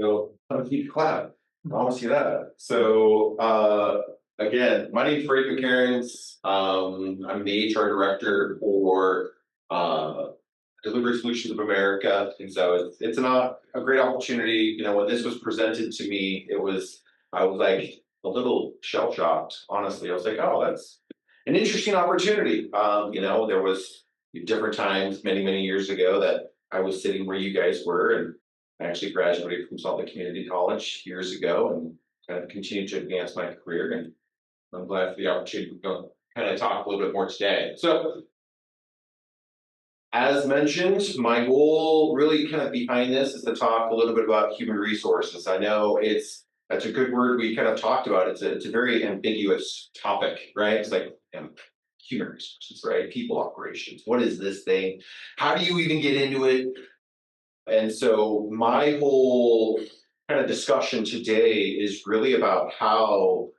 You'll have a huge clap. I promise you that. So, again, my name's Brayden McCairns. I'm the HR director for Delivery Solutions of America, and so it's a great opportunity. When this was presented to me, I was like a little shell shocked. Honestly, I was like, oh, that's an interesting opportunity. There was different times many years ago that I was sitting where you guys were, and I actually graduated from Salt Lake Community College years ago, and kind of continued to advance my career. And I'm glad for the opportunity to kind of talk a little bit more today. So, as mentioned, my goal really kind of behind this is to talk a little bit about human resources. I know that's a good word we kind of talked about. It's a very ambiguous topic, right? It's like human resources, right? People operations. What is this thing? How do you even get into it? And so my whole kind of discussion today is really about how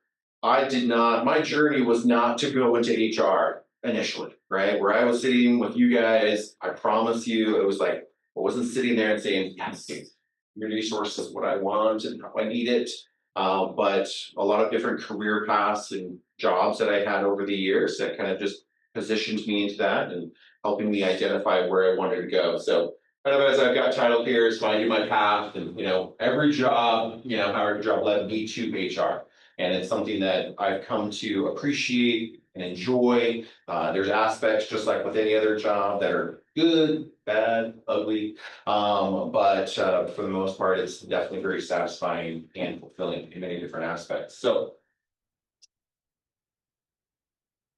my journey was not to go into HR initially, right? Where I was sitting with you guys, I promise you, it was like, I wasn't sitting there and saying, yes, human resources is what I want and how I need it. But a lot of different career paths and jobs that I had over the years that kind of just positioned me into that and helping me identify where I wanted to go. So kind of as I've got titled here is finding my path, and every job, our job led me to HR. And it's something that I've come to appreciate and enjoy. There's aspects, just like with any other job, that are good, bad, ugly. But for the most part, it's definitely very satisfying and fulfilling in many different aspects. So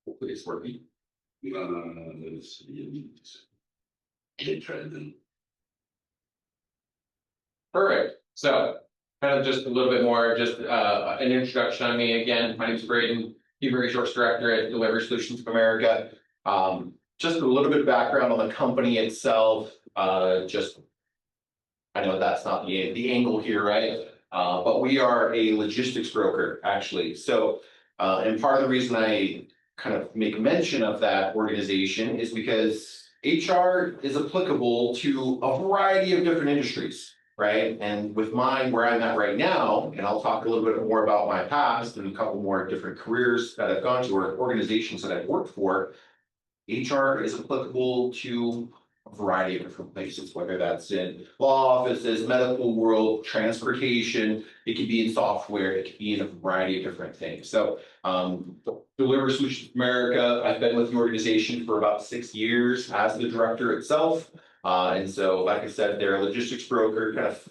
hopefully it's working. Let's see. They tried them. Perfect. So kind of just a little bit more, just an introduction on me. Again, my name is Brayden, Human Resource Director at Delivery Solutions of America. Just a little bit of background on the company itself. I know that's not the angle here, right? But we are a logistics broker, actually. So, and part of the reason I kind of make mention of that organization is because HR is applicable to a variety of different industries. Right. And with mine, where I'm at right now, and I'll talk a little bit more about my past and a couple more different careers that I've gone to or organizations that I've worked for, HR is applicable to a variety of different places, whether that's in law offices, medical world, transportation, it could be in software, it could be in a variety of different things. So Delivery Solutions of America, I've been with the organization for about 6 years as the director itself. And so, like I said, they're a logistics broker, kind of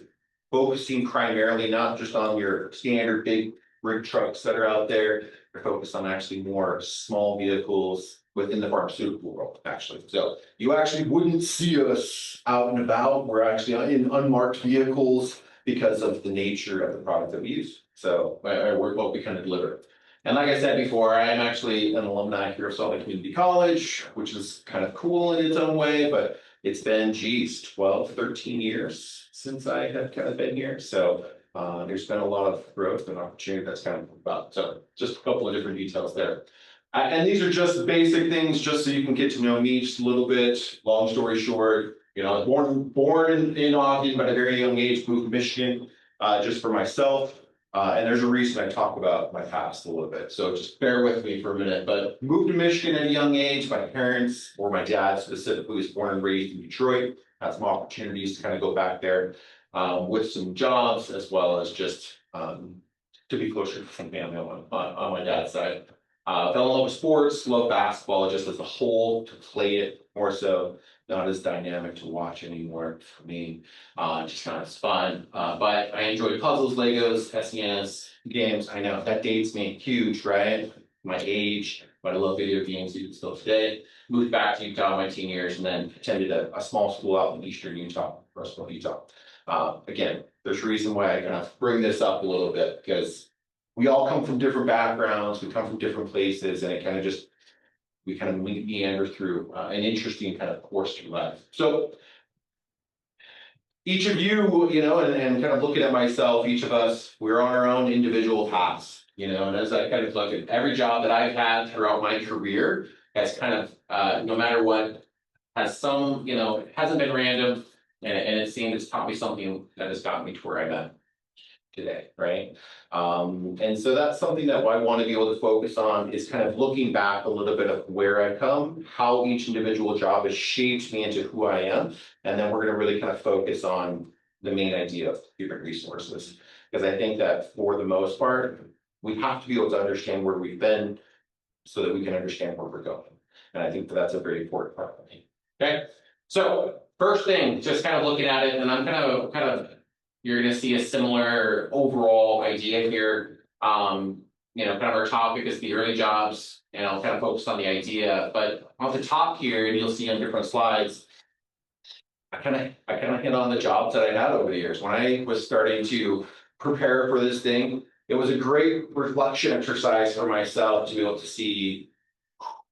focusing primarily not just on your standard big rig trucks that are out there. They're focused on actually more small vehicles within the pharmaceutical world, actually. So you actually wouldn't see us out and about. We're actually in unmarked vehicles because of the nature of the product that we use. So we're what we kind of deliver. And like I said before, I am actually an alumni here of Salt Lake Community College, which is kind of cool in its own way, but it's been, 12, 13 years since I have kind of been here. So there's been a lot of growth and opportunity that's kind of about. So just a couple of different details there. And these are just basic things, just so you can get to know me just a little bit. Long story short, I was born in Ogden, but at a very young age, moved to Michigan just for myself. And there's a reason I talk about my past a little bit. So just bear with me for a minute. But moved to Michigan at a young age. My parents, or my dad specifically, was born and raised in Detroit. Had some opportunities to kind of go back there with some jobs, as well as just to be closer to some family on my dad's side. Fell in love with sports, love basketball just as a whole, to play it more so, not as dynamic to watch anymore for me. Just kind of fun. But I enjoy puzzles, Legos, SNES, games. I know that dates me huge, right? My age, but I love video games even still today. Moved back to Utah my teen years and then attended a small school out in eastern Utah, Russell, Utah. Again, there's a reason why I kind of bring this up a little bit, because we all come from different backgrounds, we come from different places, and it kind of we kind of meander through an interesting kind of course through life. So each of you, and kind of looking at myself, each of us, we're on our own individual paths, and as I kind of look at every job that I've had throughout my career, has kind of, no matter what, has some, it hasn't been random, and it seems it's taught me something that has gotten me to where I'm at. today, right? And so that's something that I want to be able to focus on is kind of looking back a little bit of where I've come, how each individual job has shaped me into who I am. And then we're going to really kind of focus on the main idea of human resources. Because I think that for the most part, we have to be able to understand where we've been so that we can understand where we're going. And I think that that's a very important part of me. Okay, so first thing, just kind of looking at it, and I'm kind of you're going to see a similar overall idea here. Kind of our topic is the early jobs, and I'll kind of focus on the idea. But on the top here, and you'll see on different slides, I kind of hit on the jobs that I had over the years. When I was starting to prepare for this thing, it was a great reflection exercise for myself to be able to see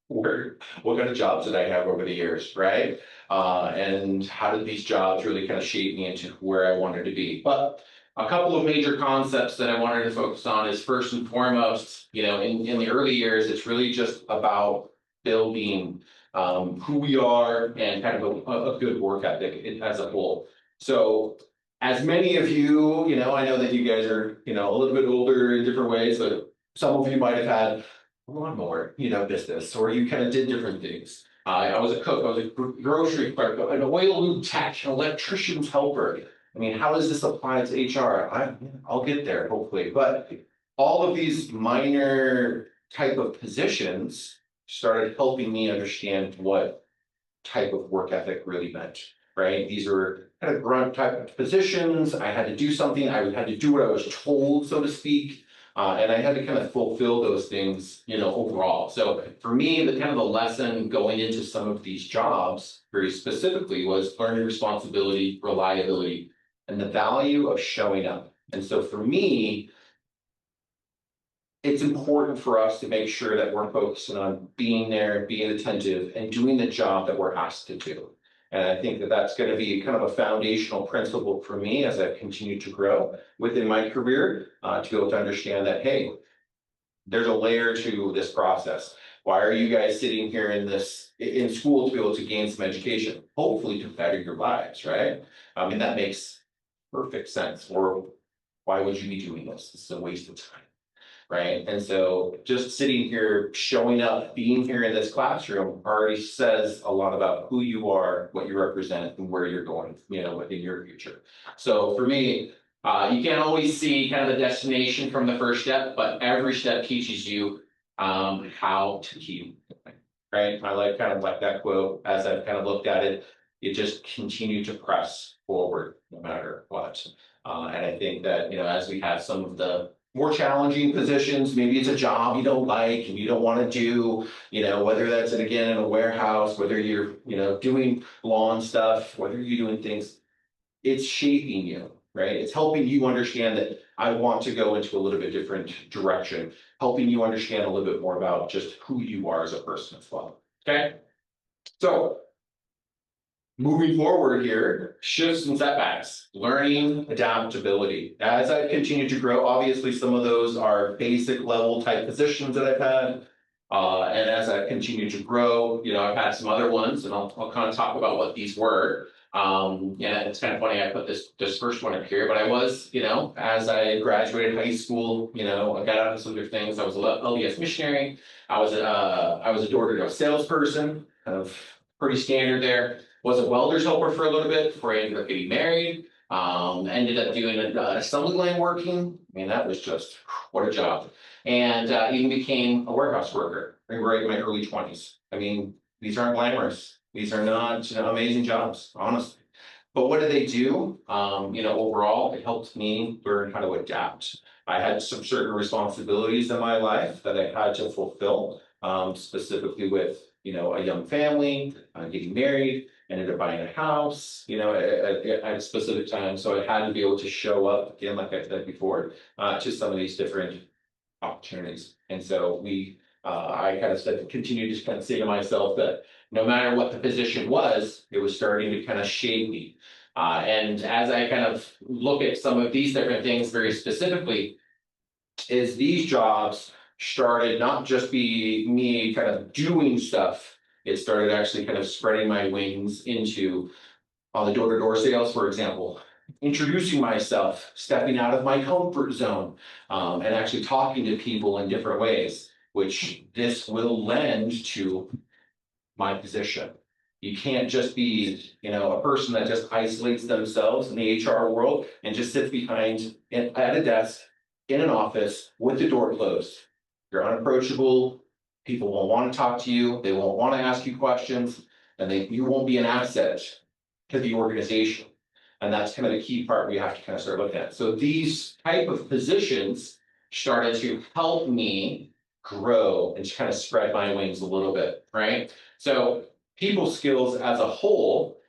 what kind of jobs did I have over the years, right? And how did these jobs really kind of shape me into where I wanted to be? But a couple of major concepts that I wanted to focus on is first and foremost, in the early years, it's really just about building who we are and kind of a good work ethic as a whole. So as many of you, I know that you guys are, a little bit older in different ways, but some of you might have had lawnmower, business, or you kind of did different things. I was a cook, I was a grocery clerk, an oil lube tech, an electrician's helper. I mean, how does this apply to HR? I'll get there, hopefully. But all of these minor type of positions started helping me understand what type of work ethic really meant, right? These were kind of grunt type of positions. I had to do something. I had to do what I was told, so to speak. And I had to kind of fulfill those things, overall. So for me, the kind of the lesson going into some of these jobs very specifically was learning responsibility, reliability, and the value of showing up. And so for me, it's important for us to make sure that we're focusing on being there, being attentive, and doing the job that we're asked to do. And I think that that's going to be kind of a foundational principle for me as I continue to grow within my career, to be able to understand that, hey, there's a layer to this process. Why are you guys sitting here in school to be able to gain some education? Hopefully to better your lives, right? And that makes perfect sense. Or why would you be doing this? It's a waste of time. Right. And so just sitting here, showing up, being here in this classroom already says a lot about who you are, what you represent, and where you're going, within your future. So for me, you can't always see kind of the destination from the first step, but every step teaches you how to keep going. Right. I like that quote as I've kind of looked at it. You just continue to press forward no matter what. And I think that, as we have some of the more challenging positions, maybe it's a job you don't like and you don't want to do, whether that's again in a warehouse, whether you're, doing lawn stuff, whether you're doing things, it's shaping you, right? It's helping you understand that I want to go into a little bit different direction, helping you understand a little bit more about just who you are as a person as well. Okay. So moving forward here, shifts and setbacks, learning, adaptability. As I continue to grow, obviously some of those are basic level type positions that I've had. And as I continue to grow, I've had some other ones, and I'll kind of talk about what these were. Yeah, it's kind of funny I put this first one up here, but I was, as I graduated high school, I got out of some other things. I was an LDS missionary. I was a door-to-door salesperson, kind of pretty standard there. Was a welder's helper for a little bit before I ended up getting married. Ended up doing assembly line working. I mean, that was just what a job. And even became a warehouse worker right in my early 20s. I mean, these aren't glamorous. These are not amazing jobs, honestly. But what did they do? Overall, it helped me learn how to adapt. I had some certain responsibilities in my life that I had to fulfill, specifically with a young family, getting married, ended up buying a house, at a specific time. So I had to be able to show up again, like I said before, to some of these different opportunities. And so I kind of continue to kind of say to myself that no matter what the position was, it was starting to kind of shape me. And as I kind of look at some of these different things very specifically, is these jobs started not just be me kind of doing stuff, it started actually kind of spreading my wings into the door-to-door sales, for example. introducing myself, stepping out of my comfort zone, and actually talking to people in different ways, which this will lend to my position. You can't just be, a person that just isolates themselves in the HR world and just sits behind at a desk in an office with the door closed. You're unapproachable. People won't want to talk to you. They won't want to ask you questions, and you won't be an asset to the organization. And that's kind of the key part we have to kind of start looking at. So these type of positions started to help me grow and kind of spread my wings a little bit, right? So people skills as a whole,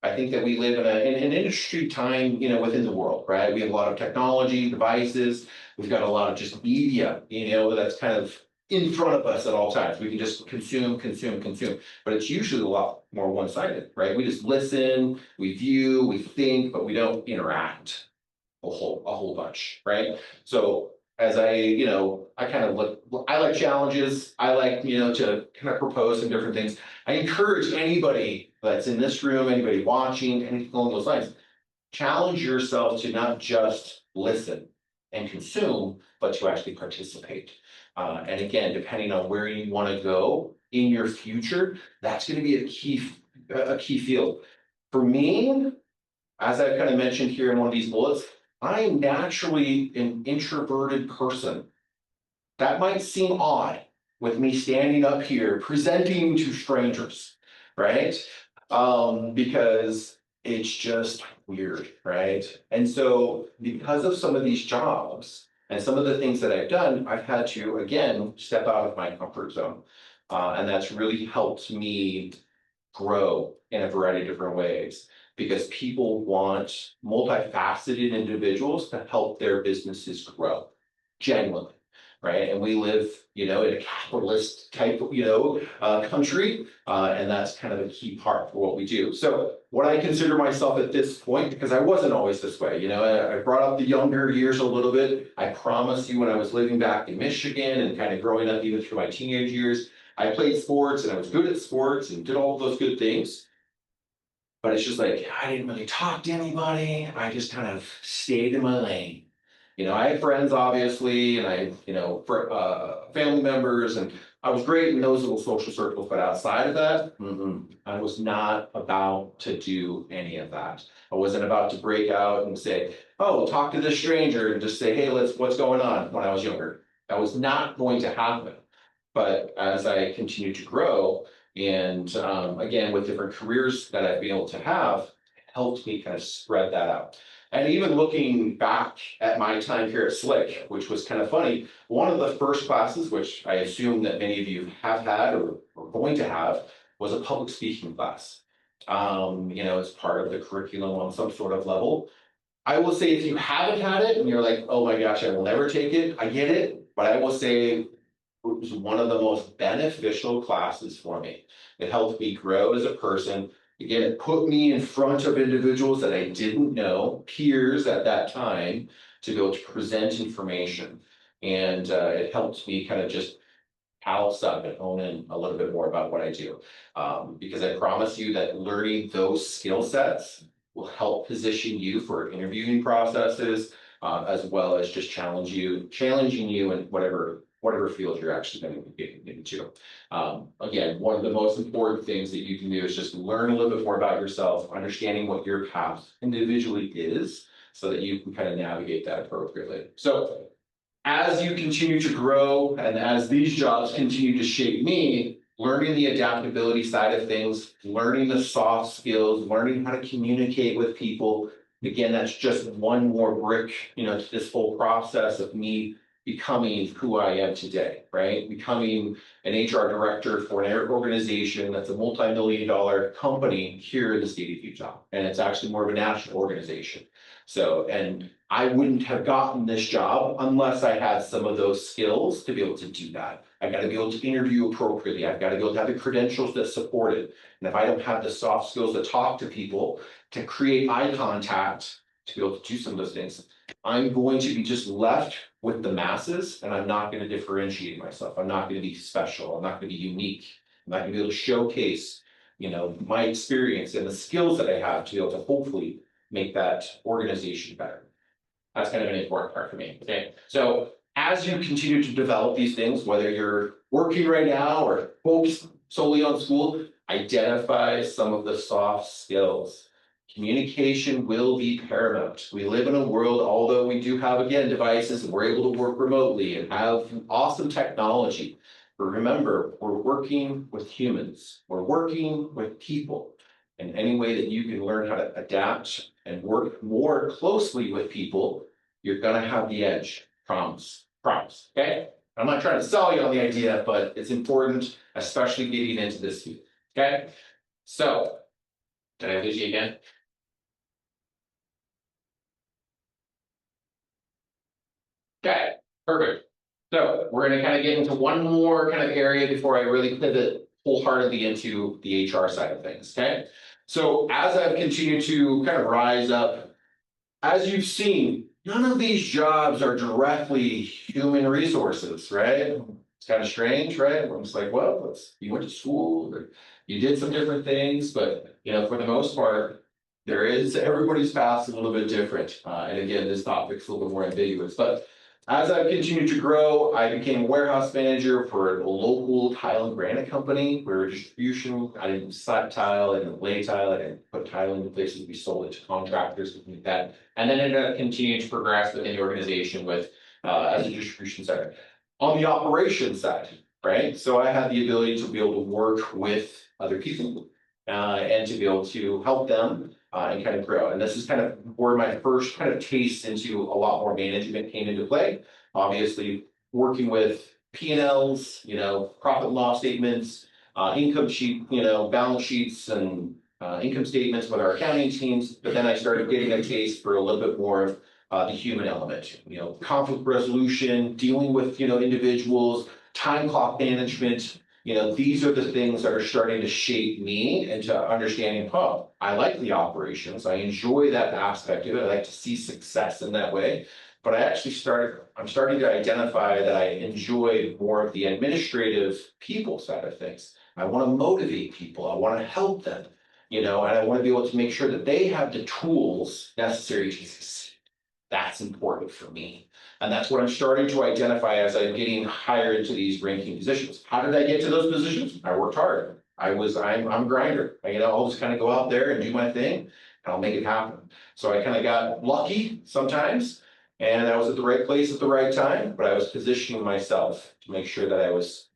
I think that we live in an industry time, within the world, right? We have a lot of technology, devices, we've got a lot of just media, that's kind of in front of us at all times. We can just consume, but it's usually a lot more one-sided, right? We just listen, we view, we think, but we don't interact a whole bunch, right? So as I kind of look, I like challenges. I like, to kind of propose some different things. I encourage anybody that's in this room, anybody watching, anything along those lines, challenge yourself to not just listen and consume, but to actually participate. And again, depending on where you want to go in your future, that's going to be a key field. For me, as I've kind of mentioned here in one of these bullets, I am naturally an introverted person. That might seem odd with me standing up here presenting to strangers, right? Because it's just weird, right? And so because of some of these jobs and some of the things that I've done, I've had to, again, step out of my comfort zone. And that's really helped me grow in a variety of different ways because people want multifaceted individuals to help their businesses grow genuinely, right? And we live, in a capitalist type, country, and that's kind of a key part for what we do. So what I consider myself at this point, because I wasn't always this way, I brought up the younger years a little bit. I promise you when I was living back in Michigan and kind of growing up even through my teenage years, I played sports and I was good at sports and did all of those good things. But it's just like, I didn't really talk to anybody. I just kind of stayed in my lane. I had friends, obviously, and I, family members, and I was great in those little social circles. But outside of that, I was not about to do any of that. I wasn't about to break out and say, oh, talk to this stranger and just say, hey, what's going on when I was younger. That was not going to happen. But as I continue to grow, and again, with different careers that I've been able to have, it helped me kind of spread that out. And even looking back at my time here at Slick, which was kind of funny, one of the first classes, which I assume that many of you have had or are going to have, was a public speaking class. It's part of the curriculum on some sort of level. I will say if you haven't had it and you're like, oh my gosh, I will never take it, I get it. But I will say it was one of the most beneficial classes for me. It helped me grow as a person. Again, it put me in front of individuals that I didn't know, peers at that time, to be able to present information. And it helped me kind of just house up and hone in a little bit more about what I do. Because I promise you that learning those skill sets will help position you for interviewing processes, as well as just challenging you in whatever field you're actually going to be getting into. Again, one of the most important things that you can do is just learn a little bit more about yourself, understanding what your path individually is, so that you can kind of navigate that appropriately. So as you continue to grow and as these jobs continue to shape me, learning the adaptability side of things, learning the soft skills, learning how to communicate with people. Again, that's just one more brick, to this whole process of me becoming who I am today, right? Becoming an HR director for an organization that's a multi-million-dollar company here in the state of Utah. And it's actually more of a national organization. So, and I wouldn't have gotten this job unless I had some of those skills to be able to do that. I've got to be able to interview appropriately. I've got to be able to have the credentials that support it. And if I don't have the soft skills to talk to people, to create eye contact, to be able to do some of those things, I'm going to be just left with the masses, and I'm not going to differentiate myself. I'm not going to be special. I'm not going to be unique. I'm not going to be able to showcase, my experience and the skills that I have to be able to hopefully make that organization better. That's kind of an important part for me, okay? So as you continue to develop these things, whether you're working right now or focused solely on school, identify some of the soft skills. Communication will be paramount. We live in a world, although we do have, again, devices and we're able to work remotely and have awesome technology. But remember, we're working with humans. We're working with people. And any way that you can learn how to adapt and work more closely with people, you're gonna have the edge. Promise, promise, okay? I'm not trying to sell you on the idea, but it's important, especially getting into this field, okay? So, did I lose you again? Okay, perfect. So we're gonna kind of get into one more kind of area before I really pivot wholeheartedly into the HR side of things, okay? So as I've continued to kind of rise up, as you've seen, none of these jobs are directly human resources, right? It's kind of strange, right? I'm just like, well, you went to school, or you did some different things, but for the most part, everybody's path is a little bit different. And again, this topic's a little bit more ambiguous, but as I've continued to grow, I became a warehouse manager for a local tile and granite company. We were distribution. I didn't slap tile, I didn't lay tile, I didn't put tile into places. We sold it to contractors, something like that. And then ended up continuing to progress within the organization with as a distribution center. On the operations side, right? So I had the ability to be able to work with other people and to be able to help them and kind of grow. And this is kind of where my first kind of taste into a lot more management came into play. Obviously, working with P&Ls, profit and loss statements, income sheet, balance sheets and income statements with our accounting teams. But then I started getting a taste for a little bit more of the human element, conflict resolution, dealing with, individuals, time clock management. These are the things that are starting to shape me into understanding, oh, I like the operations. I enjoy that aspect of it. I like to see success in that way. But I'm starting to identify that I enjoy more of the administrative people side of things. I want to motivate people. I want to help them, and I want to be able to make sure that they have the tools necessary to succeed. That's important for me. And that's what I'm starting to identify as I'm getting higher into these ranking positions. How did I get to those positions? I worked hard. I'm a grinder. I'll just kind of go out there and do my thing and I'll make it happen. So I kind of got lucky sometimes and I was at the right place at the right time, but I was positioning myself to make sure that I was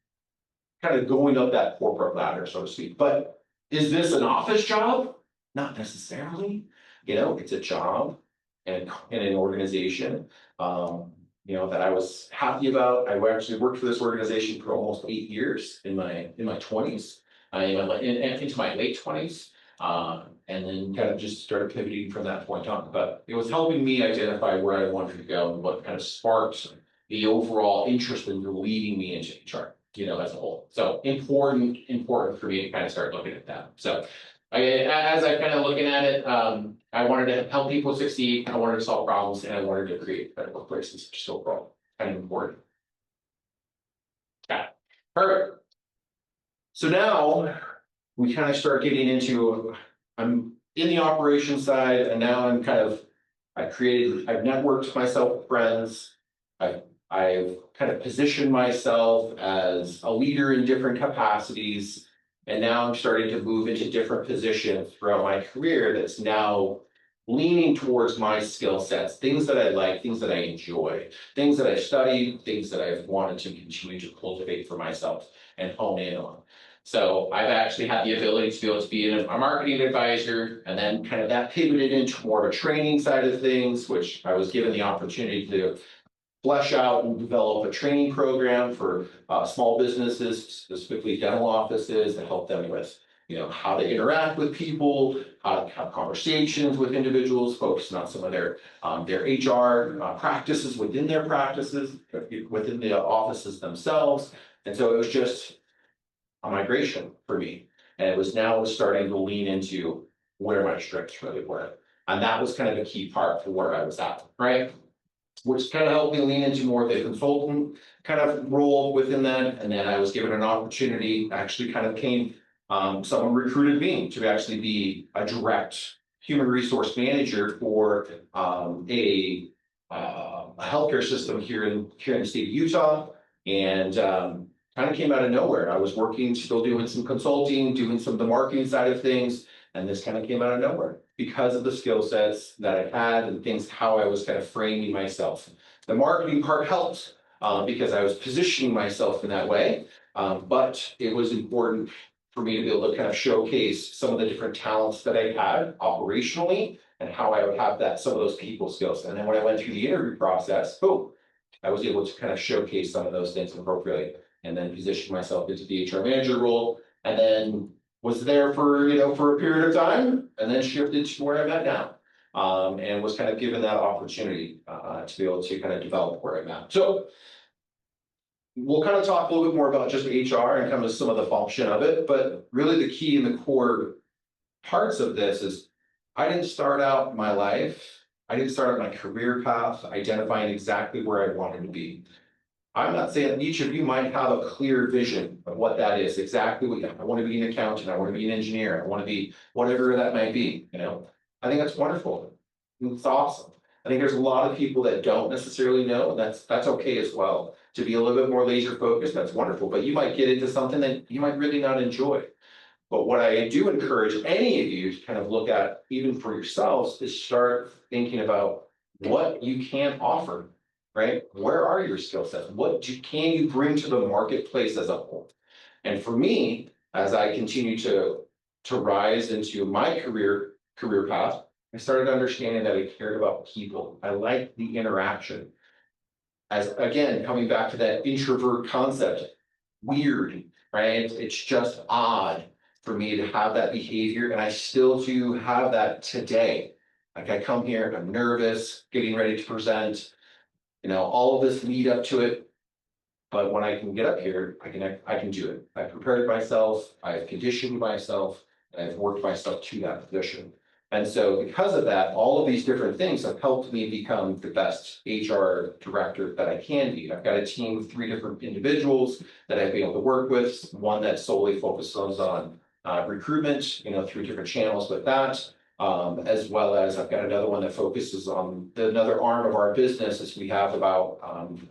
kind of going up that corporate ladder, so to speak. But is this an office job? Not necessarily. It's a job and in an organization, that I was happy about. I actually worked for this organization for almost 8 years in my 20s, into my late 20s, and then kind of just started pivoting from that point on. But it was helping me identify where I wanted to go and what kind of sparked the overall interest in leading me into HR, as a whole. So important for me to kind of start looking at that. So as I'm kind of looking at it, I wanted to help people succeed, I wanted to solve problems, and I wanted to create better workplaces, which is overall kind of important. Yeah, perfect. So now we kind of start getting into, I'm in the operations side, and now I've networked myself with friends. I've kind of positioned myself as a leader in different capacities. And now I'm starting to move into different positions throughout my career that's now leaning towards my skill sets, things that I like, things that I enjoy, things that I've studied, things that I've wanted to continue to cultivate for myself and hone in on. So I've actually had the ability to be able to be a marketing advisor, and then kind of that pivoted into more of a training side of things, which I was given the opportunity to flesh out and develop a training program for small businesses, specifically dental offices, to help them with, how to interact with people, how to have conversations with individuals, focusing on some of their HR practices within their practices, within the offices themselves. And so it was just a migration for me. And it was now starting to lean into where my strengths really were. And that was kind of a key part for where I was at, right? Which kind of helped me lean into more of the consultant kind of role within that. And then I was given an opportunity, actually kind of someone recruited me to actually be a direct human resource manager for a healthcare system here in the state of Utah, and kind of came out of nowhere. I was working, still doing some consulting, doing some of the marketing side of things, and this kind of came out of nowhere because of the skill sets that I had and things, how I was kind of framing myself. The marketing part helped because I was positioning myself in that way, but it was important for me to be able to kind of showcase some of the different talents that I had operationally and how I would have that, some of those people skills. And then when I went through the interview process, boom, I was able to kind of showcase some of those things appropriately and then position myself into the HR manager role, and then was there for, for a period of time, and then shifted to where I'm at now. And was kind of given that opportunity to be able to kind of develop where I'm at. So we'll kind of talk a little bit more about just HR and kind of some of the function of it, but really the key and the core parts of this is I didn't start out my life, I didn't start out my career path identifying exactly where I wanted to be. I'm not saying each of you might have a clear vision of what that is, exactly what I want to be an accountant, I want to be an engineer, I want to be whatever that might be, I think that's wonderful. It's awesome. I think there's a lot of people that don't necessarily know, and that's okay as well. To be a little bit more laser focused, that's wonderful, but you might get into something that you might really not enjoy. But what I do encourage any of you to kind of look at, even for yourselves, is start thinking about what you can offer. Right? Where are your skill sets? Can you bring to the marketplace as a whole? And for me, as I continue to rise into my career path, I started understanding that I cared about people. I liked the interaction. As again, coming back to that introvert concept, weird, right? It's just odd for me to have that behavior, and I still do have that today. Like I come here, I'm nervous, getting ready to present. All of this lead up to it. But when I can get up here, I can do it. I've prepared myself, I've conditioned myself, and I've worked myself to that position. And so because of that, all of these different things have helped me become the best HR director that I can be. I've got a team of 3 different individuals that I've been able to work with, one that solely focuses on recruitment, through different channels with that. As well as I've got another one that focuses on another arm of our business, as we have about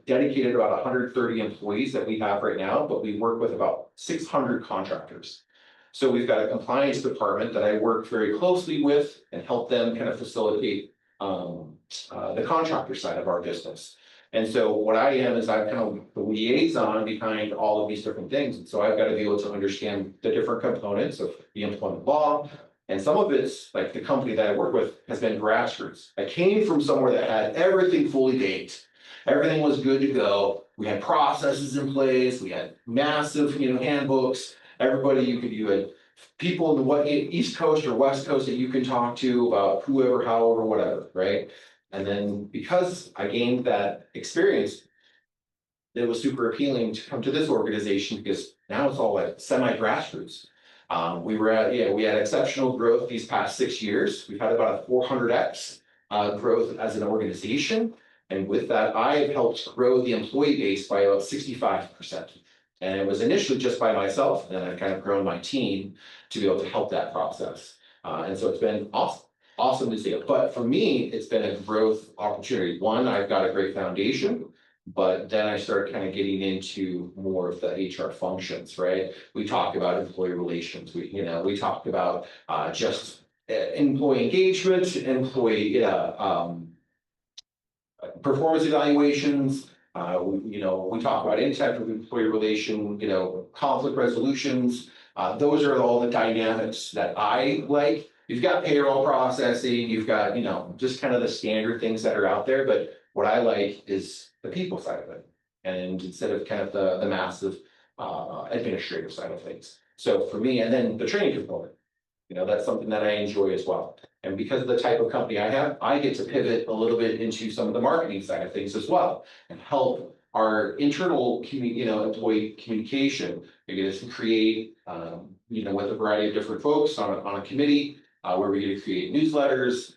dedicated about 130 employees that we have right now, but we work with about 600 contractors. So we've got a compliance department that I work very closely with and help them kind of facilitate the contractor side of our business. And so what I am is I'm kind of the liaison behind all of these different things. And so I've got to be able to understand the different components of the employment law. And some of it's like the company that I work with has been grassroots. I came from somewhere that had everything fully baked. Everything was good to go. We had processes in place. We had massive, handbooks. Everybody you had people in the East Coast or West Coast that you can talk to about whoever, however, whatever, right? And then because I gained that experience, it was super appealing to come to this organization because now it's all like semi-grassroots. We had exceptional growth these past 6 years. We've had about a 400x growth as an organization. And with that, I've helped grow the employee base by about 65%. And it was initially just by myself, and then I've kind of grown my team to be able to help that process. And so it's been awesome to see it. But for me, it's been a growth opportunity. One, I've got a great foundation. But then I started kind of getting into more of the HR functions, right? We talk about employee relations. We talk about just employee engagement, employee performance evaluations. We talk about any type of employee relation, conflict resolutions. Those are all the dynamics that I like. You've got payroll processing. You've got just kind of the standard things that are out there. But what I like is the people side of it, and instead of kind of the massive administrative side of things. So for me, and then the training component, that's something that I enjoy as well. And because of the type of company I have, I get to pivot a little bit into some of the marketing side of things as well, and help our internal employee communication. We get to create with a variety of different folks on a committee where we get to create newsletters.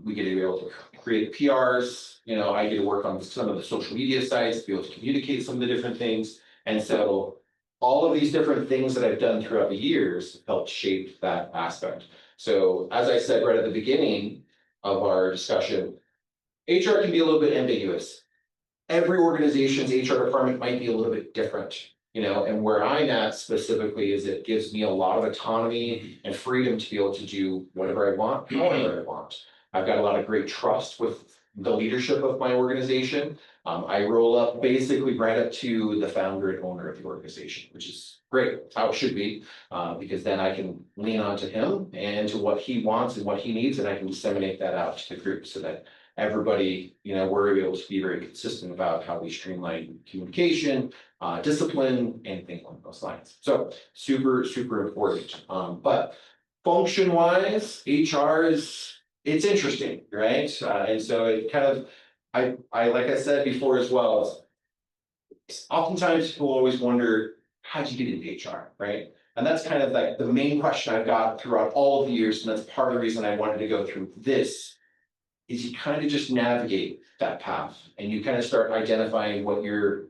We get to be able to create PRs. I get to work on some of the social media sites, be able to communicate some of the different things. And so all of these different things that I've done throughout the years helped shape that aspect. So as I said right at the beginning of our discussion, HR can be a little bit ambiguous. Every organization's HR department might be a little bit different, and where I'm at specifically is it gives me a lot of autonomy and freedom to be able to do whatever I want, however I want. I've got a lot of great trust with the leadership of my organization. I roll up basically right up to the founder and owner of the organization, which is great. It's how it should be, because then I can lean on to him and to what he wants and what he needs, and I can disseminate that out to the group so that everybody, we're able to be very consistent about how we streamline communication, discipline, and things along those lines. So super, super important. But function wise, HR it's interesting, right? And so it kind of, I like I said before as well, oftentimes people always wonder, how'd you get into HR, right? And that's kind of like the main question I've got throughout all of the years, and that's part of the reason I wanted to go through this, is you kind of just navigate that path and you kind of start identifying what your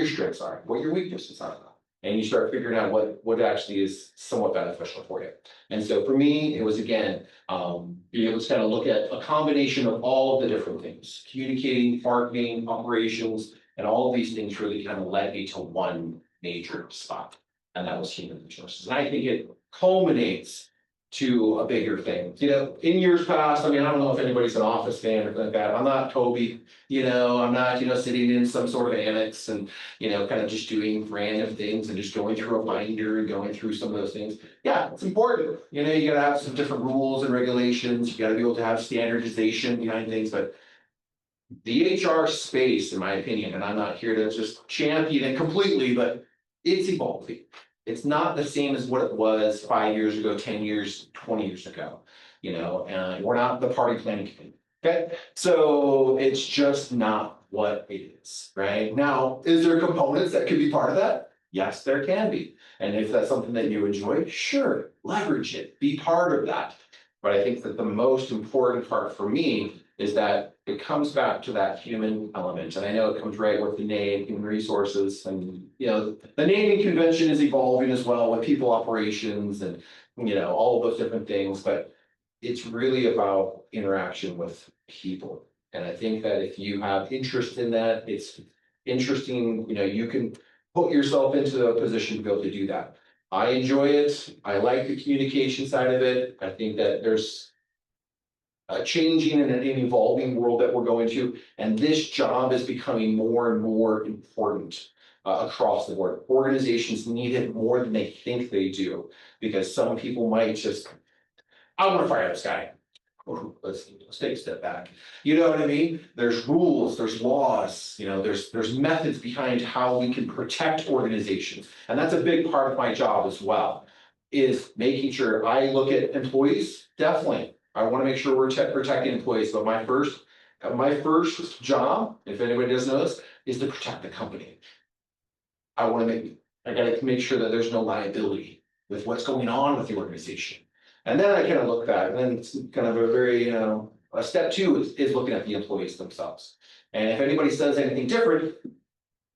strengths are, what your weaknesses are. And you start figuring out what actually is somewhat beneficial for you. And so for me, it was again, being able to kind of look at a combination of all of the different things, communicating, marketing, operations, and all of these things really kind of led me to one major spot. And that was human resources. And I think it culminates to a bigger thing. In years past, I mean, I don't know if anybody's an Office fan or anything like that. I'm not Toby, I'm not, sitting in some sort of annex and, kind of just doing random things and just going through a binder and going through some of those things. Yeah, it's important. You gotta have some different rules and regulations. You gotta be able to have standardization behind things, but the HR space, in my opinion, and I'm not here to just champion it completely, but it's evolving. It's not the same as what it was 5 years ago, 10 years, 20 years ago, and we're not the party planning committee. Okay, so it's just not what it is, right? Now, is there components that could be part of that? Yes, there can be. And if that's something that you enjoy, sure, leverage it, be part of that. But I think that the most important part for me is that it comes back to that human element. And I know it comes right with the name, human resources, and the naming convention is evolving as well with people operations and all of those different things, but it's really about interaction with people. And I think that if you have interest in that, it's interesting, you can put yourself into a position to be able to do that. I enjoy it. I like the communication side of it. I think that there's a changing and an evolving world that we're going to, and this job is becoming more and more important across the board. Organizations need it more than they think they do, because some people might just, I want to fire this guy. Let's take a step back. You know what I mean? There's rules, there's laws, there's methods behind how we can protect organizations. And that's a big part of my job as well, is making sure I look at employees, definitely. I want to make sure we're protecting employees, but my first job, if anybody doesn't know this, is to protect the company. I gotta make sure that there's no liability with what's going on with the organization. And then I kind of look back, and then it's kind of a very, step two is looking at the employees themselves. And if anybody says anything different,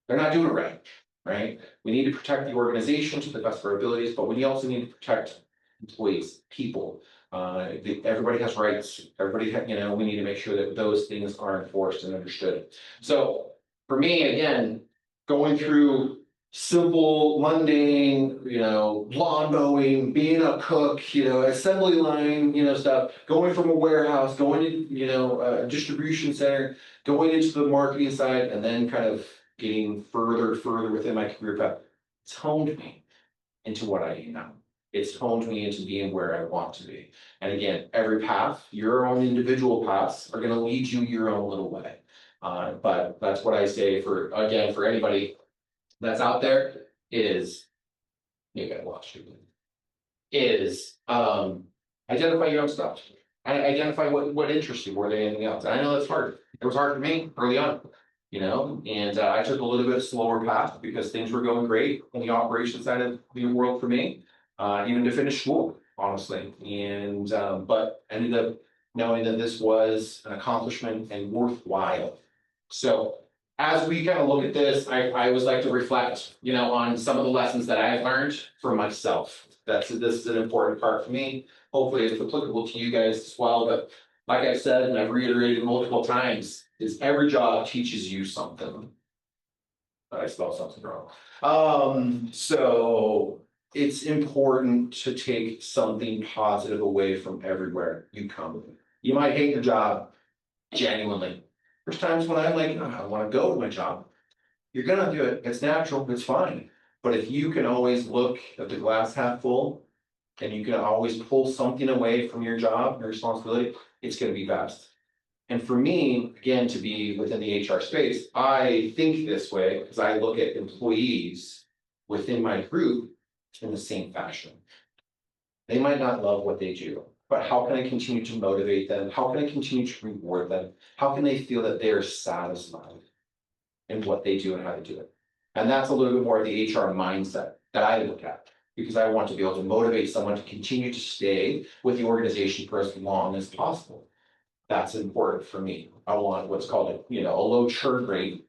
they're not doing it right, right? We need to protect the organization to the best of our abilities, but we also need to protect employees, people. Everybody has rights. Everybody, we need to make sure that those things are enforced and understood. So for me, again, going through simple, mundane, lawn mowing, being a cook, assembly line, stuff, going from a warehouse, going to, a distribution center, going into the marketing side, and then kind of getting further within my career path. It's honed me into what I am now. It's honed me into being where I want to be. And again, every path, your own individual paths are going to lead you your own little way. But that's what I say for anybody that's out there is, you gotta watch it, is identify your own stuff. Identify what interests you more than anything else. And I know that's hard. It was hard for me early on, and I took a little bit slower path because things were going great on the operations side of the world for me, even to finish school, honestly. And but ended up knowing that this was an accomplishment and worthwhile. So as we kind of look at this, I always like to reflect, on some of the lessons that I've learned for myself. This is an important part for me. hopefully it's applicable to you guys as well, but like I said, and I've reiterated multiple times, is every job teaches you something. I spelled something wrong. So it's important to take something positive away from everywhere you come. You might hate your job, genuinely. There's times when I'm like, "Oh, I want to go to my job." You're gonna do it. It's natural, it's fine. But if you can always look at the glass half full, and you can always pull something away from your job, your responsibility, it's gonna be best. And for me, again, to be within the HR space, I think this way because I look at employees within my group in the same fashion. They might not love what they do, but how can I continue to motivate them? How can I continue to reward them? How can they feel that they are satisfied in what they do and how they do it? And that's a little bit more of the HR mindset that I look at, because I want to be able to motivate someone to continue to stay with the organization for as long as possible. That's important for me. I want what's called a low churn rate,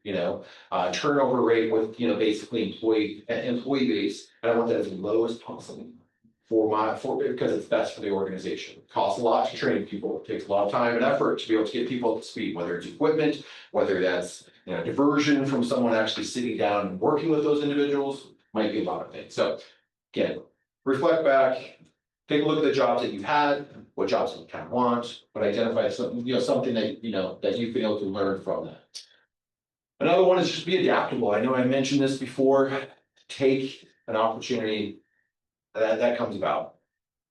turnover rate with, basically employee base. And I want that as low as possible because it's best for the organization. It costs a lot to train people. It takes a lot of time and effort to be able to get people up to speed, whether it's equipment, whether that's, diversion from someone actually sitting down and working with those individuals, might be a lot of things. So again, reflect back, take a look at the jobs that you've had, what jobs you kind of want, but identify something, something that, that you've been able to learn from that. Another one is just be adaptable. I know I mentioned this before. Take an opportunity that comes about.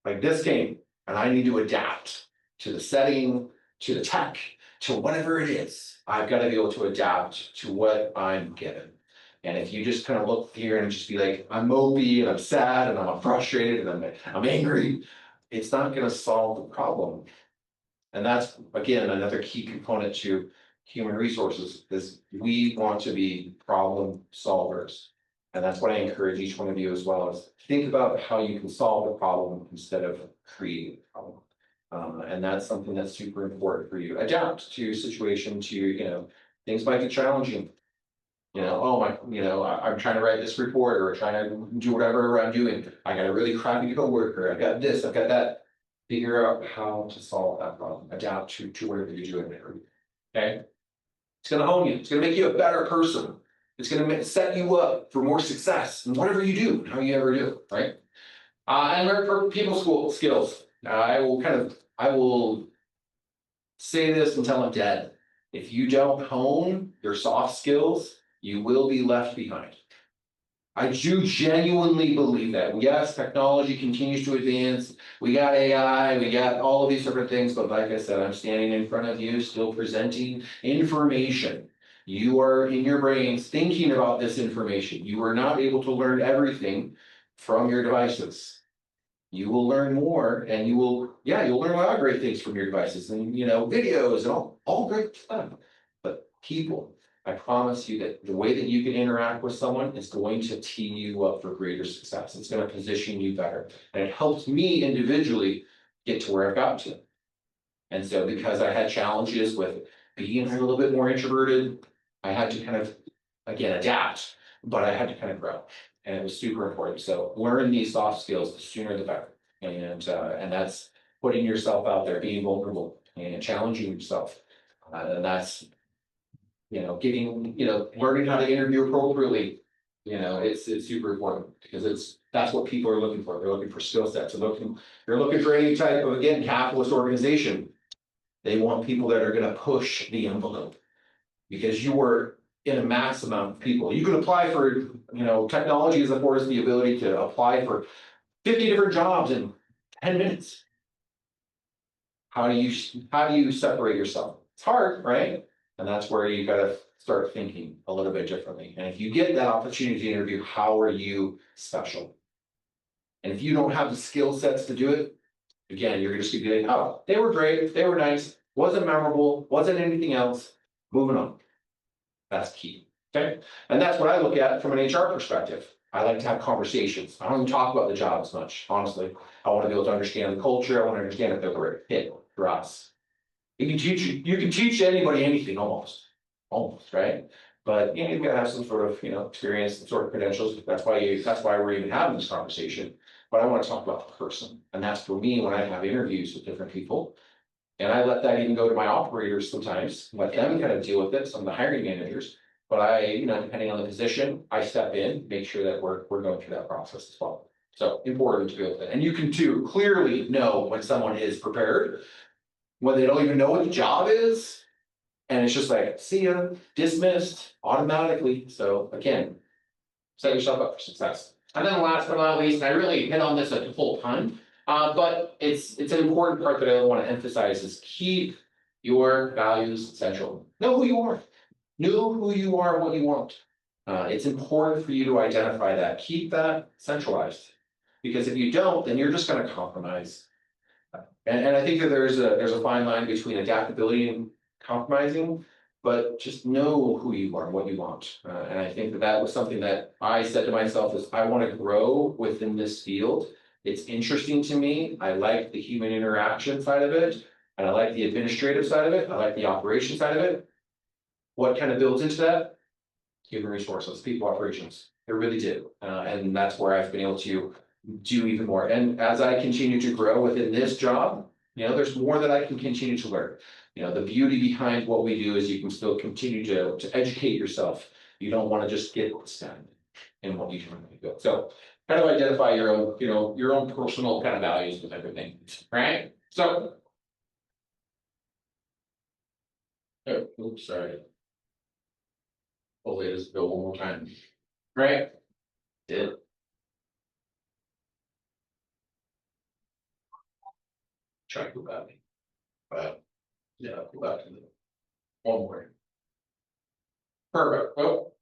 Like this game, and I need to adapt to the setting, to the tech, to whatever it is. I've got to be able to adapt to what I'm given. And if you just kind of look here and just be like, I'm mopey and I'm sad and I'm frustrated and I'm angry, it's not going to solve the problem. And that's, again, another key component to human resources is we want to be problem solvers. And that's what I encourage each one of you as well, is think about how you can solve the problem instead of create a problem. And that's something that's super important for you. Adapt to your situation, to, things might be challenging. I'm trying to write this report or trying to do whatever I'm doing. I got a really crappy coworker. I got this, I've got that. Figure out how to solve that problem. Adapt to whatever you're doing there. Okay. It's gonna hone you. It's gonna make you a better person. It's gonna set you up for more success in whatever you do, how you ever do, right? And learn for people skills. I will say this until I'm dead. If you don't hone your soft skills, you will be left behind. I do genuinely believe that. Yes, technology continues to advance. We got AI, we got all of these different things, but like I said, I'm standing in front of you, still presenting information. You are in your brains thinking about this information. You are not able to learn everything from your devices. You will learn more and you'll learn a lot of great things from your devices and, videos and all great stuff. But people, I promise you that the way that you can interact with someone is going to tee you up for greater success. It's going to position you better. And it helps me individually get to where I've got to. And so because I had challenges with being a little bit more introverted, I had to kind of, again, adapt, but I had to kind of grow. And it was super important. So learn these soft skills, the sooner the better. And that's putting yourself out there, being vulnerable and challenging yourself. And that's, learning how to interview appropriately. It's super important because that's what people are looking for. They're looking for skill sets. They're looking for any type of, again, capitalist organization. They want people that are going to push the envelope because you were in a mass amount of people. You can apply for, technology has afforded us the ability to apply for 50 different jobs in 10 minutes. How do you separate yourself? It's hard, right? And that's where you got to start thinking a little bit differently. And if you get that opportunity to interview, how are you special? And if you don't have the skill sets to do it, again, you're just gonna be like, oh, they were great, they were nice, wasn't memorable, wasn't anything else, moving on. That's key, okay? And that's what I look at from an HR perspective. I like to have conversations. I don't even talk about the job as much, honestly. I want to be able to understand the culture. I want to understand if they're the right fit for us. You can teach anybody anything almost, right? But you've got to have some sort of, experience, some sort of credentials. That's why we're even having this conversation. but I want to talk about the person. And that's for me when I have interviews with different people. And I let that even go to my operators sometimes, let them kind of deal with it, some of the hiring managers. But I, depending on the position, I step in, make sure that we're going through that process as well. So important to be able to, and you can too clearly know when someone is prepared, when they don't even know what the job is. And it's just like, see ya, dismissed automatically. So again, set yourself up for success. And then last but not least, and I really hit on this a full ton, but it's an important part that I want to emphasize is keep your values central. Know who you are. Know who you are, what you want. It's important for you to identify that. Keep that centralized. Because if you don't, then you're just going to compromise. And I think that there's a fine line between adaptability and compromising, but just know who you are, what you want. And I think that that was something that I said to myself is I want to grow within this field. It's interesting to me. I like the human interaction side of it, and I like the administrative side of it. I like the operation side of it. What kind of builds into that? Human resources, people operations. It really did. And that's where I've been able to do even more. And as I continue to grow within this job, there's more that I can continue to learn. The beauty behind what we do is you can still continue to educate yourself. You don't want to just get stagnant in what you do. So kind of identify your own, your own personal kind of values with everything, right? So, oh, oops, sorry. Hopefully this go one more time, right? Did. Try to go back. But yeah, go back to the one more. Perfect. Oh,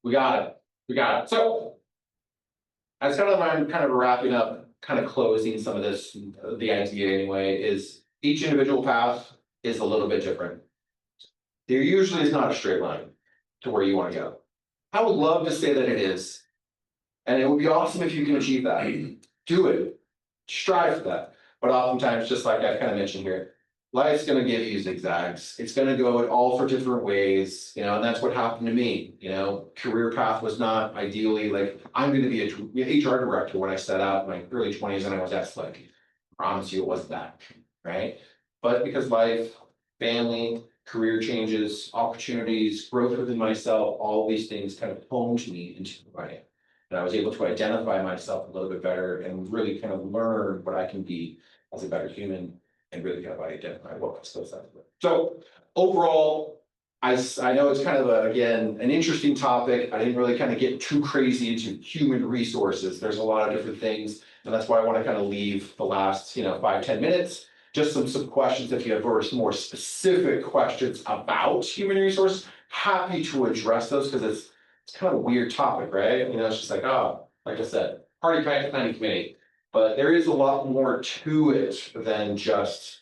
we got it. We got it. So as I'm kind of wrapping up, kind of closing some of this, the idea anyway, is each individual path is a little bit different. There usually is not a straight line to where you want to go. I would love to say that it is. And it would be awesome if you can achieve that. Do it. Strive for that. But oftentimes, just like I kind of mentioned here, life's going to give you zigzags. It's going to go in all for different ways, and that's what happened to me. Career path was not ideally like I'm going to be a HR director when I set out in my early 20s and I was at SLCC. I promise you it wasn't that, right? But because life, family, career changes, opportunities, growth within myself, all these things kind of honed me into who I am. And I was able to identify myself a little bit better and really kind of learn what I can be as a better human and really kind of identify what my skill set is. So overall, I know it's kind of again, an interesting topic. I didn't really kind of get too crazy into human resources. There's a lot of different things. And that's why I want to kind of leave the last, 5-10 minutes, just some questions. If you have more specific questions about human resources, happy to address those because it's kind of a weird topic, right? It's just like, oh, like I said, party planning committee. But there is a lot more to it than just,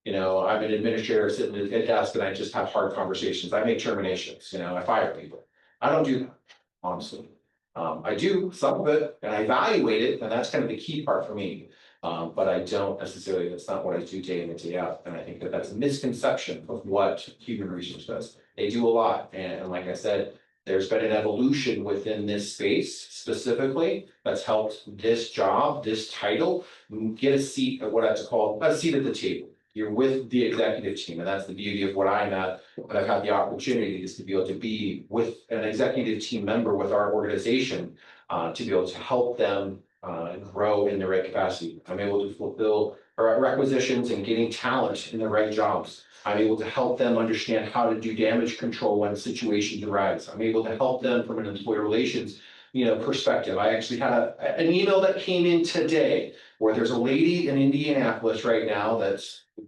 I'm an administrator sitting at a desk and I just have hard conversations. I make terminations, I fire people. I don't do that, honestly. I do some of it and I evaluate it, and that's kind of the key part for me. But I don't necessarily, that's not what I do day in and day out. And I think that that's a misconception of what human resource does. They do a lot. And like I said, there's been an evolution within this space specifically that's helped this job, this title, get a seat at what I call a seat at the table. You're with the executive team, and that's the beauty of what I'm at. But I've had the opportunity is to be able to be with an executive team member with our organization to be able to help them grow in the right capacity. I'm able to fulfill requisitions and getting talent in the right jobs. I'm able to help them understand how to do damage control when situations arise. I'm able to help them from an employee relations, perspective. I actually had an email that came in today where there's a lady in Indianapolis right now that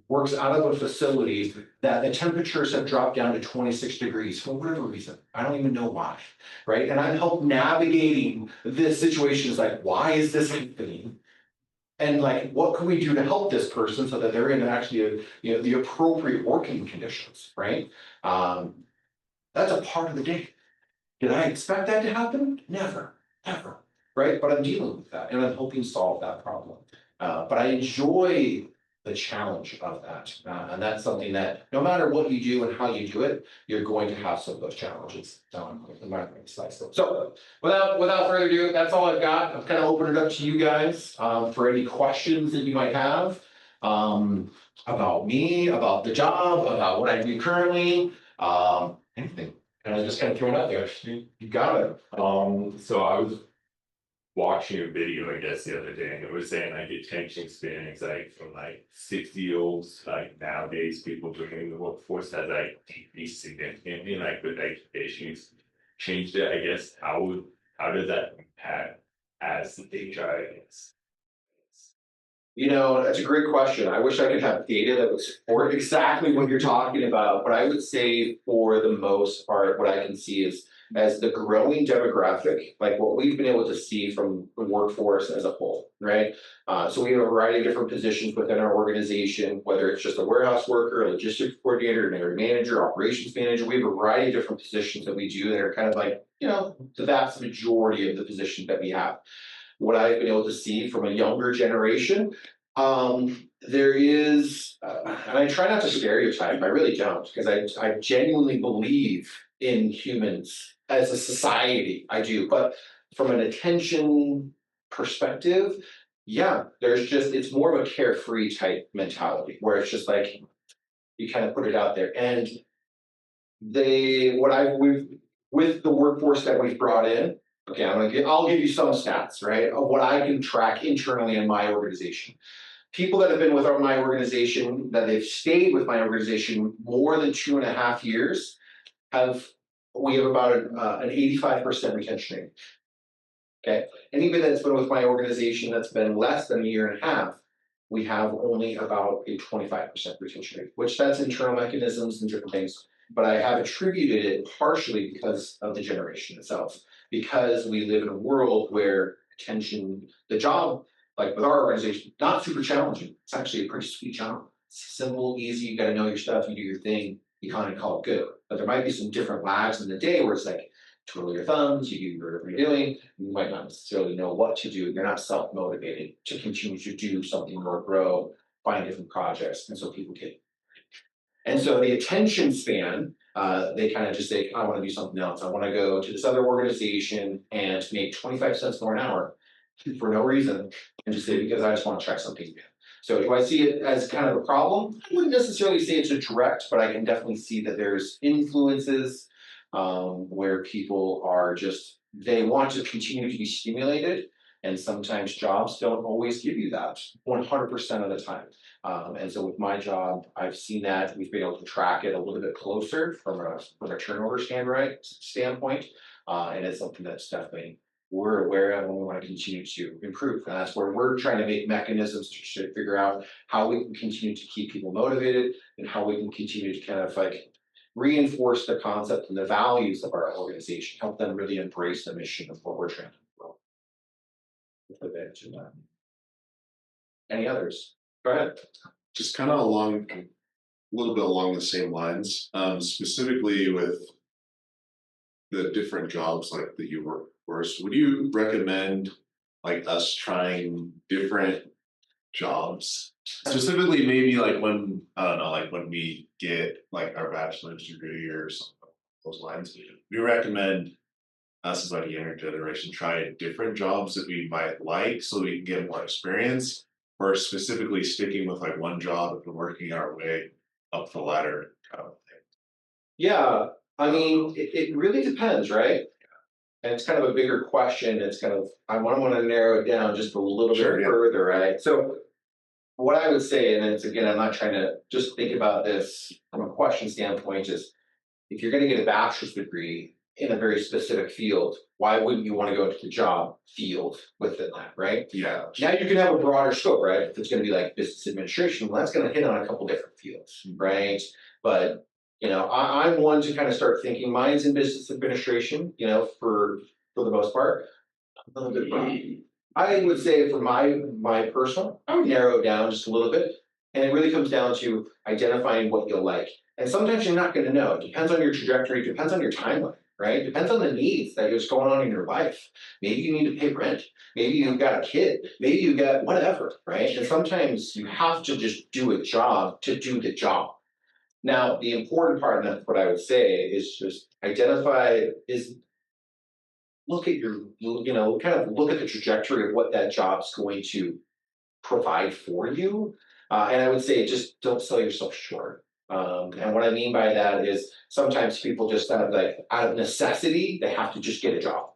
works out of a facility that the temperatures have dropped down to 26 degrees for whatever reason. I don't even know why, right? And I've helped navigating this situation. Is like, why is this happening? And like, what can we do to help this person so that they're in actually, the appropriate working conditions, right? That's a part of the day. Did I expect that to happen? Never, ever, right? But I'm dealing with that and I'm helping solve that problem. But I enjoy the challenge of that. And that's something that no matter what you do and how you do it, you're going to have some of those challenges. So without further ado, that's all I've got. I've kind of opened it up to you guys for any questions that you might have about me, about the job, about what I do currently, anything. And I just kind of throw it out there. You got it. So I was watching a video, I guess, the other day, and it was saying like attention span is like from like 60-year-olds, like nowadays people joining the workforce has like decreased significantly, like with education's changed it, I guess. How does that impact as the HR, I guess? You know, that's a great question. I wish I could have data that would support exactly what you're talking about, but I would say for the most part, what I can see is as the growing demographic, like what we've been able to see from the workforce as a whole, right? So we have a variety of different positions within our organization, whether it's just a warehouse worker, a logistics coordinator, an area manager, operations manager. We have a variety of different positions that we do that are kind of like, you know, the vast majority of the positions that we have. What I've been able to see from a younger generation, there is, and I try not to stereotype, I really don't, because I genuinely believe in humans as a society, I do, but from an attention perspective, yeah, it's more of a carefree type mentality where it's just like, you kind of put it out there. And with the workforce that we've brought in, okay, I'll give you some stats, right, of what I can track internally in my organization. People that have been with my organization, that they've stayed with my organization more than 2.5 years, we have about an 85% retention rate. Okay, anybody that's been with my organization that's been less than 1.5 years, we have only about a 25% retention rate, which that's internal mechanisms and different things. But I have attributed it partially because of the generation itself, because we live in a world where the job, like with our organization, not super challenging. It's actually a pretty sweet job. It's simple, easy, you got to know your stuff, you do your thing, you kind of call it good. But there might be some different lags in the day where it's like, twiddle your thumbs, you do whatever you're doing, you might not necessarily know what to do. You're not self-motivated to continue to do something or grow, find different projects. And so people get. And so the attention span, they kind of just say, I want to do something else. I want to go to this other organization and make 25 cents more an hour for no reason, and just say, because I just want to try something new. So do I see it as kind of a problem? I wouldn't necessarily say it's a direct, but I can definitely see that there's influences where people are they want to continue to be stimulated, and sometimes jobs don't always give you that 100% of the time. And so with my job, I've seen that we've been able to track it a little bit closer from a turnover standpoint, and it's something that's definitely we're aware of and we want to continue to improve. And that's where we're trying to make mechanisms to figure out how we can continue to keep people motivated and how we can continue to kind of like reinforce the concept and the values of our organization, help them really embrace the mission of what we're trying to grow. Any others? Go ahead. Just kind of a little bit along the same lines, specifically with the different jobs like that you work for. So would you recommend like us trying different jobs? Specifically, maybe like when, I don't know, like when we get like our bachelor's degree or something along those lines, we recommend us as like a younger generation try different jobs that we might like so we can get more experience, or specifically sticking with like one job and working our way up the ladder kind of thing. Yeah, I mean, it really depends, right? And it's kind of a bigger question. It's kind of, I want to narrow it down just a little bit further, right? So what I would say, and it's again, I'm not trying to just think about this from a question standpoint, is if you're going to get a bachelor's degree in a very specific field, why wouldn't you want to go into the job field within that, right? Yeah. Now you can have a broader scope, right? If it's going to be like business administration, well, that's going to hit on a couple different fields, right? But you know, I'm one to kind of start thinking. Mine's in business administration, you know, for the most part. A little bit broad. I would say for my personal, I would narrow it down just a little bit, and it really comes down to identifying what you'll like. And sometimes you're not going to know. It depends on your trajectory. It depends on your timeline. right? Depends on the needs that is going on in your life. Maybe you need to pay rent. Maybe you've got a kid. Maybe you got whatever, right? And sometimes you have to just do a job to do the job. Now, the important part, and that's what I would say, is just identify is look at your, kind of look at the trajectory of what that job's going to provide for you. And I would say just don't sell yourself short. And what I mean by that is sometimes people just kind of like out of necessity, they have to just get a job,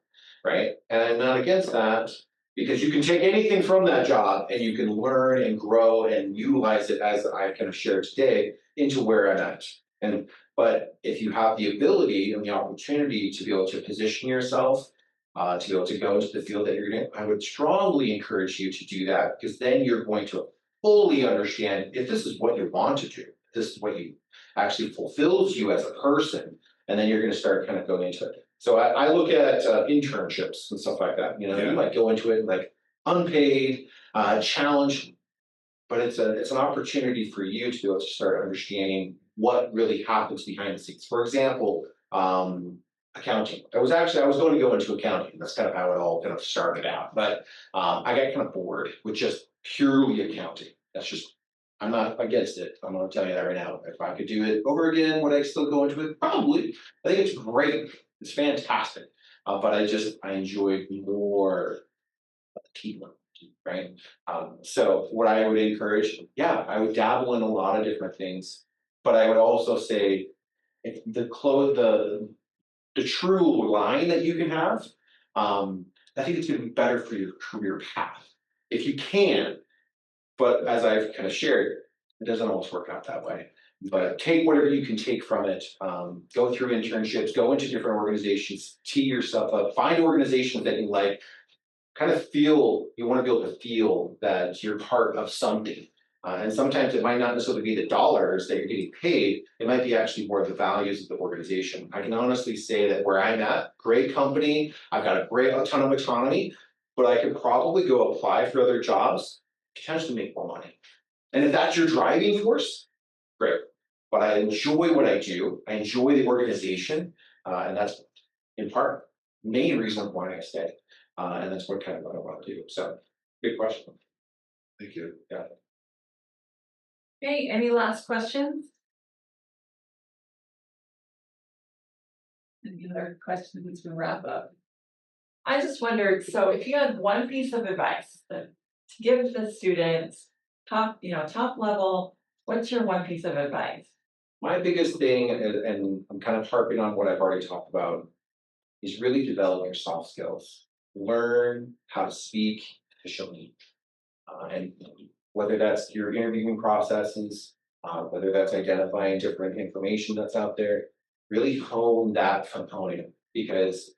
right? And I'm not against that because you can take anything from that job and you can learn and grow and utilize it as I kind of shared today into where I'm at. But if you have the ability and the opportunity to be able to position yourself, to be able to go into the field that you're in, I would strongly encourage you to do that because then you're going to fully understand if this is what you want to do, if this is what you actually fulfills you as a person, and then you're going to start kind of going into it. So I look at internships and stuff like that. You might go into it like unpaid, challenge, but it's an opportunity for you to be able to start understanding what really happens behind the scenes. For example, accounting. I was going to go into accounting. That's kind of how it all kind of started out. But I got kind of bored with just purely accounting. I'm not against it. I'm going to tell you that right now. If I could do it over again, would I still go into it? Probably. I think it's great. It's fantastic. But I enjoyed more people, right? So what I would encourage, I would dabble in a lot of different things, but I would also say if the true line that you can have, I think it's going to be better for your career path if you can. But as I've kind of shared, it doesn't always work out that way. But take whatever you can take from it. Go through internships, go into different organizations, tee yourself up, find organizations that you like. Kind of you want to be able to feel that you're part of something. And sometimes it might not necessarily be the dollars that you're getting paid, it might be actually more the values of the organization. I can honestly say that where I'm at, great company, I've got a ton of autonomy, but I could probably go apply for other jobs, potentially make more money. And if that's your driving force, great. But I enjoy what I do, I enjoy the organization, and that's in part main reason why I stay. And that's what I want to do. So, good question. Thank you. Yeah. Okay, any last questions? Any other questions to wrap up? I just wondered, so if you had one piece of advice to give the students, top level, what's your one piece of advice? My biggest thing, and I'm kind of harping on what I've already talked about, is really develop your soft skills. Learn how to speak efficiently. And whether that's your interviewing processes, whether that's identifying different information that's out there, really hone that component because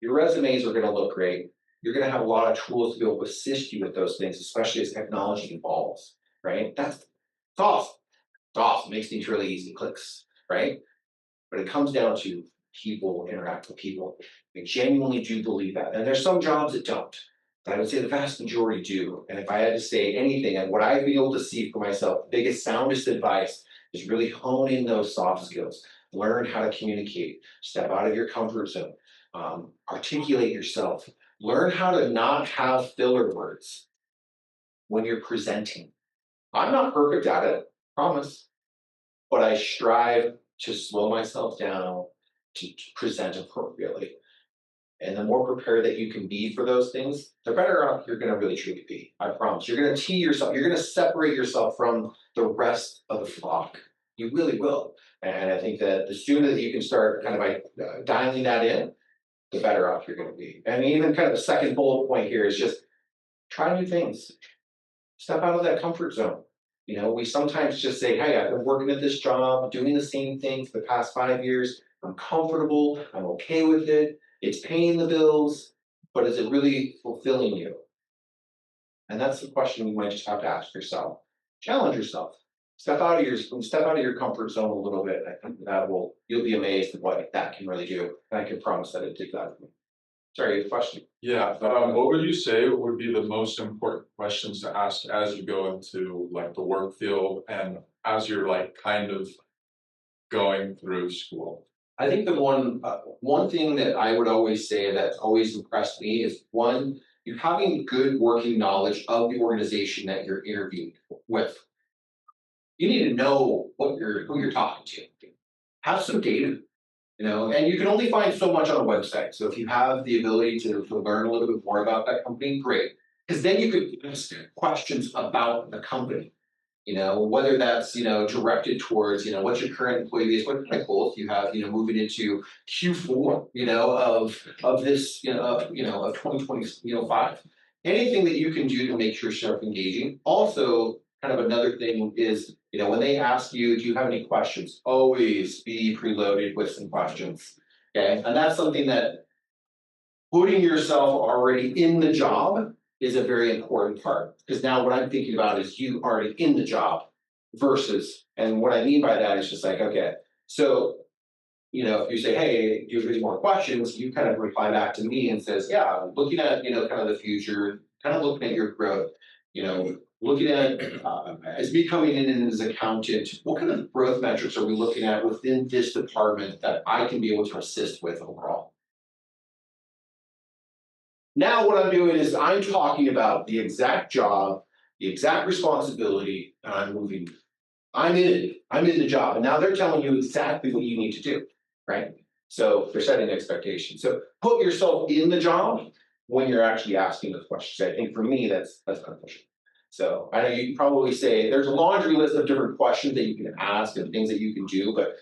your resumes are going to look great. You're going to have a lot of tools to be able to assist you with those things, especially as technology evolves, right? That's awesome. It's awesome. It makes things really easy, clicks, right? But it comes down to people interact with people. I genuinely do believe that. And there's some jobs that don't. But I would say the vast majority do. And if I had to say anything, and what I've been able to see for myself, the biggest, soundest advice is really hone in those soft skills. Learn how to communicate. Step out of your comfort zone. Articulate yourself. Learn how to not have filler words when you're presenting. I'm not perfect at it, promise. But I strive to slow myself down to present appropriately. And the more prepared that you can be for those things, the better off you're going to really truly be. I promise. You're going to tee yourself, you're going to separate yourself from the rest of the flock. You really will. And I think that the sooner that you can start kind of dialing that in, the better off you're going to be. And even kind of the second bullet point here is just try new things. Step out of that comfort zone. We sometimes just say, hey, I've been working at this job, doing the same thing for the past 5 years. I'm comfortable. I'm okay with it. It's paying the bills, but is it really fulfilling you? And that's the question you might just have to ask yourself. Challenge yourself. Step out of your comfort zone a little bit. I think you'll be amazed at what that can really do. And I can promise that it did that for me. Sorry, the question. Yeah, what would you say would be the most important questions to ask as you go into like the work field and as you're like kind of going through school? I think one thing that I would always say that's always impressed me is one, you're having good working knowledge of the organization that you're interviewing with. You need to know who you're talking to. Have some data, and you can only find so much on a website. So if you have the ability to learn a little bit more about that company, great. Because then you could ask questions about the company. Whether that's, directed towards, what's your current employee base, what kind of goals you have, moving into Q4, of this, of 2025. Anything that you can do to make yourself engaging. Also, kind of another thing is, when they ask you, do you have any questions? Always be preloaded with some questions. Okay. And that's something that putting yourself already in the job is a very important part. Because now what I'm thinking about is you already in the job versus, and what I mean by that is just like, okay, so, if you say, hey, do you have any more questions? You kind of reply back to me and says, yeah, looking at, kind of the future, kind of looking at your growth, looking at, as me coming in as an accountant, what kind of growth metrics are we looking at within this department that I can be able to assist with overall? Now what I'm doing is I'm talking about the exact job, the exact responsibility, and I'm moving. I'm in the job, and now they're telling you exactly what you need to do, right? So they're setting expectations. So put yourself in the job when you're actually asking the questions. I think for me, that's beneficial. So I know you can probably say there's a laundry list of different questions that you can ask and things that you can do, but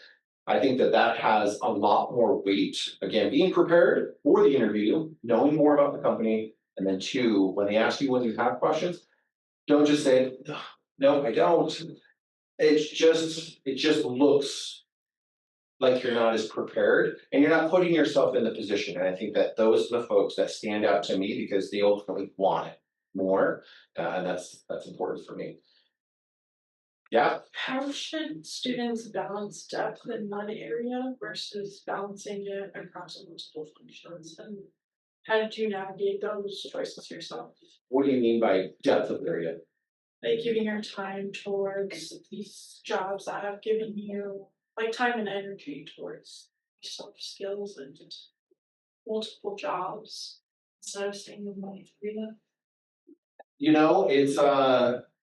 I think that has a lot more weight. Again, being prepared for the interview, knowing more about the company, and then two, when they ask you when you have questions, don't just say, no, I don't. It just looks like you're not as prepared and you're not putting yourself in the position. And I think that those are the folks that stand out to me because they ultimately want it more. And that's important for me. Yeah. How should students balance depth in one area versus balancing it across multiple functions? And how did you navigate those choices yourself? What do you mean by depth of area? Like giving your time towards these jobs that have given you like time and energy towards soft skills and multiple jobs instead of staying in one area.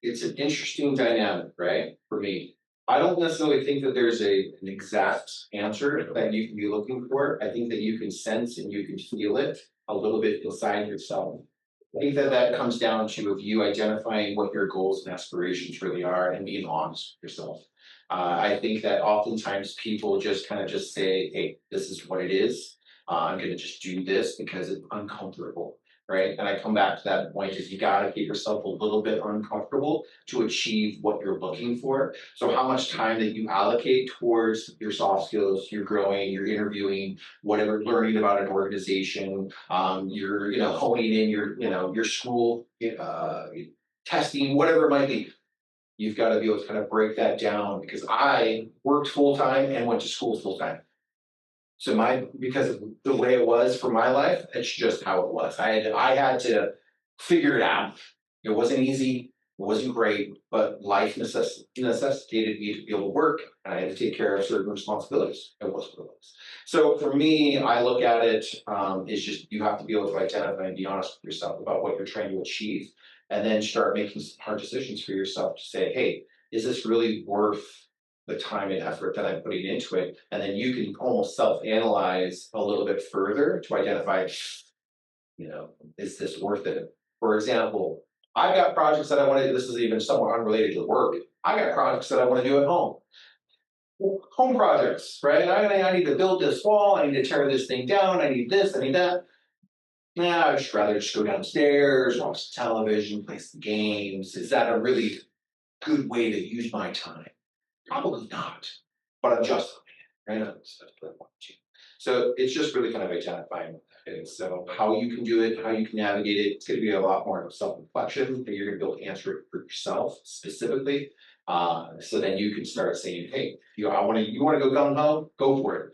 It's an interesting dynamic, right? For me, I don't necessarily think that there's an exact answer that you can be looking for. I think that you can sense and you can feel it a little bit inside yourself. I think that comes down to of you identifying what your goals and aspirations really are and being honest with yourself. I think that oftentimes people just kind of just say, hey, this is what it is. I'm going to just do this because it's uncomfortable. Right. And I come back to that point is you got to get yourself a little bit uncomfortable to achieve what you're looking for. So how much time that you allocate towards your soft skills, you're growing, you're interviewing, whatever, learning about an organization, you're, honing in your school, testing, whatever it might be. You've got to be able to kind of break that down because I worked full time and went to school full time. So because of the way it was for my life, it's just how it was. I had to figure it out. It wasn't easy, it wasn't great, but life necessitated me to be able to work, and I had to take care of certain responsibilities. It was what it was. So for me, I look at it is just you have to be able to identify and be honest with yourself about what you're trying to achieve, and then start making some hard decisions for yourself to say, hey, is this really worth the time and effort that I'm putting into it? And then you can almost self-analyze a little bit further to identify, is this worth it? For example, I've got projects that I want to do. This is even somewhat unrelated to work. I got projects that I want to do at home. Home projects, right? I need to build this wall. I need to tear this thing down. I need this. I need that. I'd just rather just go downstairs, watch television, play some games. Is that a really good way to use my time? Probably not, but I'm justifying it, right? So it's just really kind of identifying what that is. So how you can do it, how you can navigate it, it's going to be a lot more of self-reflection that you're going to be able to answer it for yourself specifically. So then you can start saying, hey, you want to go gung ho, go for it.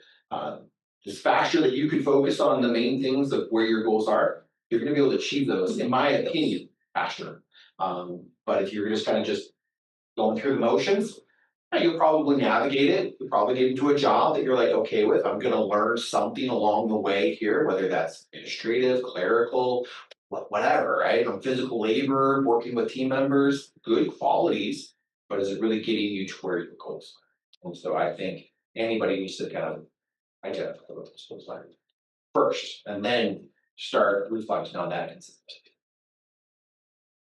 The faster that you can focus on the main things of where your goals are, you're going to be able to achieve those, in my opinion, faster. But if you're just kind of just going through the motions, Now, you'll probably navigate it, you'll probably get into a job that you're like okay with, I'm gonna learn something along the way here, whether that's administrative, clerical. Whatever, right, on physical labor, working with team members, good qualities, but is it really getting you to where your goals are? And so I think anybody needs to kind of identify what those goals are first, and then start reflecting on that consistently.